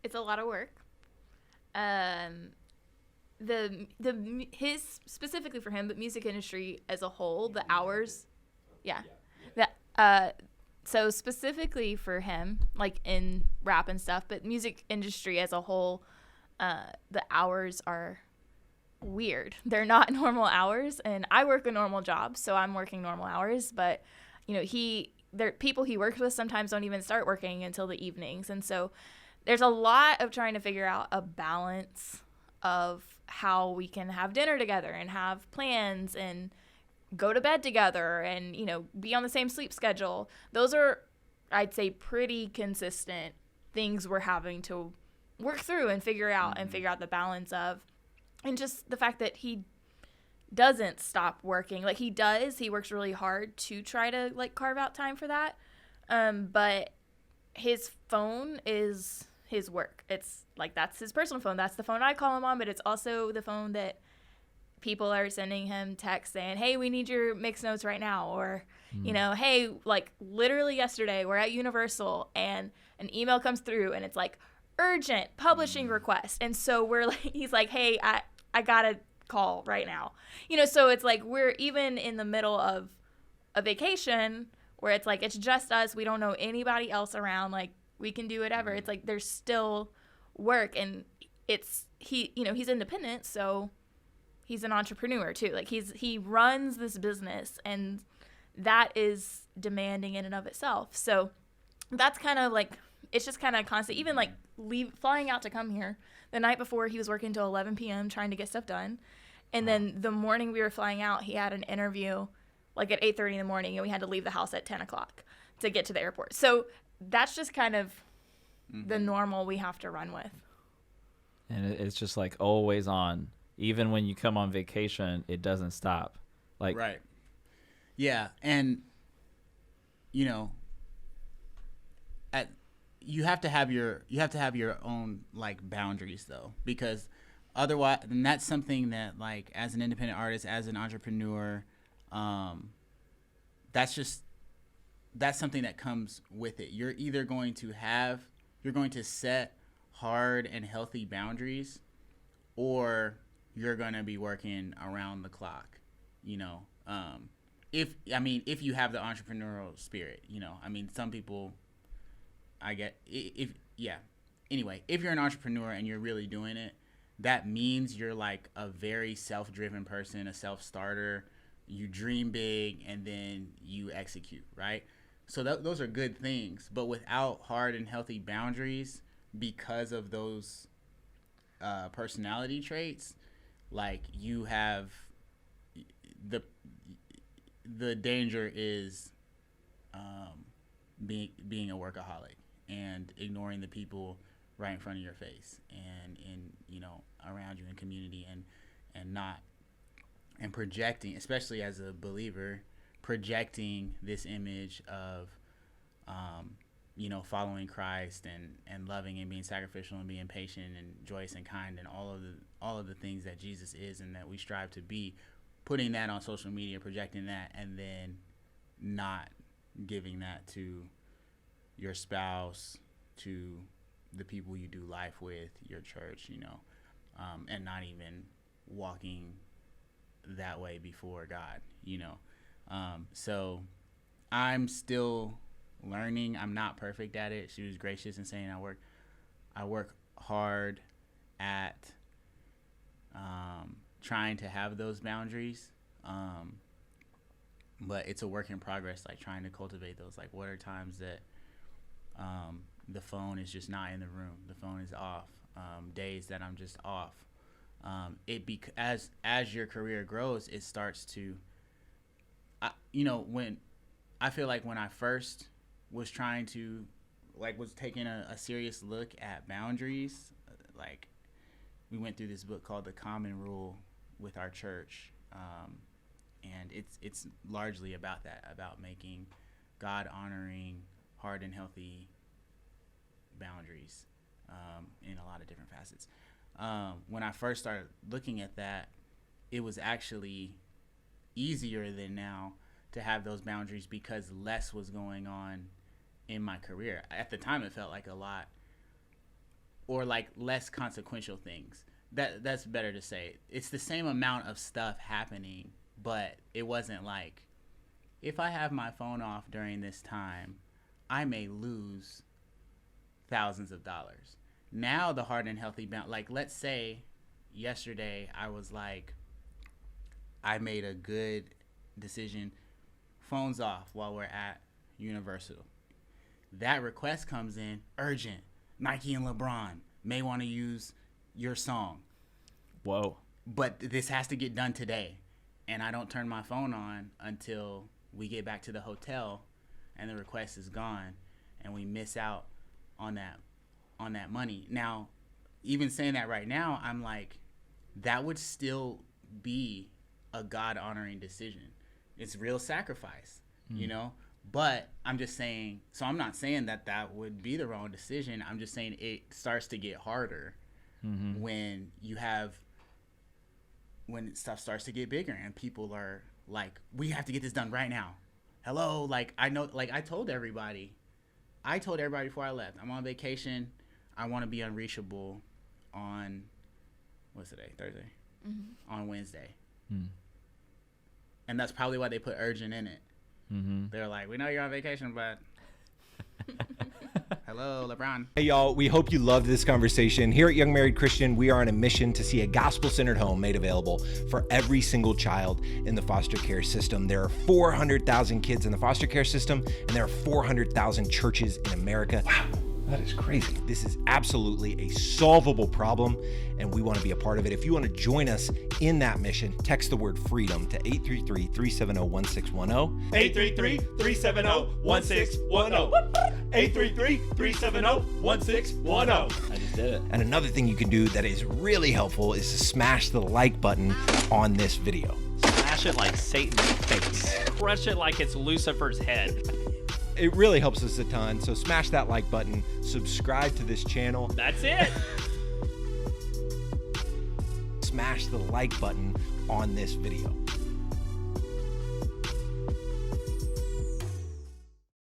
it's a lot of work. Um, his specifically for him, but music industry as a whole, the hours, yeah, that so specifically for him, like in rap and stuff, but music industry as a whole, the hours are weird. They're not normal hours, and I work a normal job, so I'm working normal hours. But there people he works with sometimes don't even start working until the evenings, and so there's a lot of trying to figure out a balance of how we can have dinner together and have plans and go to bed together and be on the same sleep schedule. Those are, I'd say, pretty consistent things we're having to work through and figure out the balance of. And just the fact that he doesn't stop working. Like, he works really hard to try to carve out time for that. But his phone is his work. It's that's his personal phone. That's the phone I call him on, but it's also the phone that people are sending him texts saying, hey, we need your mix notes right now. Or, hey, literally yesterday we're at Universal and an email comes through and it's urgent publishing request. And so he's like, hey, I gotta call right now. So it's we're even in the middle of a vacation where it's it's just us. We don't know anybody else around. We can do whatever. It's there's still work, and he's independent, so he's an entrepreneur too. He runs this business, and that is demanding in and of itself. So that's kind of it's just kind of constant. Even flying out to come here, the night before he was working till 11 p.m. trying to get stuff done, and then the morning we were flying out, he had an interview at 8:30 in the morning, and we had to leave the house at 10 o'clock to get to the airport. So that's just kind of the normal we have to run with. And it's just always on. Even when you come on vacation, it doesn't stop. Right. Yeah, and you have to have your own boundaries though, because otherwise, and that's something that as an independent artist, as an entrepreneur, that's something that comes with it. You're either going to set hard and healthy boundaries, or you're going to be working around the clock, if you have the entrepreneurial spirit, some people, anyway, if you're an entrepreneur and you're really doing it, that means you're a very self-driven person, a self-starter. You dream big and then you execute, right? So those are good things, but without hard and healthy boundaries, because of those personality traits, you have the danger is being a workaholic and ignoring the people right in front of your face and around you in community, and projecting, especially as a believer, projecting this image of following Christ and loving and being sacrificial and being patient and joyous and kind and all of the things that Jesus is and that we strive to be, putting that on social media, projecting that, and then not giving that to your spouse, to the people you do life with, your church, and not even walking that way before God, so I'm still learning. I'm not perfect at it. She was gracious in saying I work hard at trying to have those boundaries, but it's a work in progress, trying to cultivate those. What are times that the phone is just not in the room, the phone is off, days that I'm just off. As your career grows, it starts to, when I feel when I first was trying to, was taking a serious look at boundaries, we went through this book called The Common Rule with our church, and it's largely about that, about making God honoring, hard and healthy boundaries in a lot of different facets. When I first started looking at that, it was actually easier than now to have those boundaries because less was going on in my career. At the time, it felt like a lot or like less consequential things. That's better to say. It's the same amount of stuff happening, but it wasn't like, if I have my phone off during this time, I may lose thousands of dollars. Now the hard and healthy balance, like let's say yesterday I was like, I made a good decision, phones off while we're at Universal. That request comes in, urgent, Nike and LeBron may want to use your song. Whoa. But this has to get done today. And I don't turn my phone on until we get back to the hotel and the request is gone and we miss out on that money. Now, even saying that right now, I'm like, that would still be a God-honoring decision. It's real sacrifice, you know? But I'm just saying, so I'm not saying that would be the wrong decision. I'm just saying it starts to get harder when stuff starts to get bigger and people are like, we have to get this done right now. Hello, like I know, like I told everybody before I left, I'm on vacation. I want to be unreachable on, what's today? Thursday? On Wednesday. And that's probably why they put urgent in it. They're like, we know you're on vacation, but hello, LeBron. Hey, y'all. We hope you loved this conversation. Here at Young Married Christian, we are on a mission to see a gospel-centered home made available for every single child in the foster care system. There are 400,000 kids in the foster care system, and there are 400,000 churches in America. Wow. That is crazy. This is absolutely a solvable problem, and we want to be a part of it. If you want to join us in that mission, text the word freedom to 833-370-1610. 833-370-1610. 833-370-1610. I just did it. And another thing you can do that is really helpful is to smash the like button on this video. Smash it like Satan's face. Crush it like it's Lucifer's head. It really helps us a ton, so smash that like button, subscribe to this channel. That's it. Smash the like button on this video.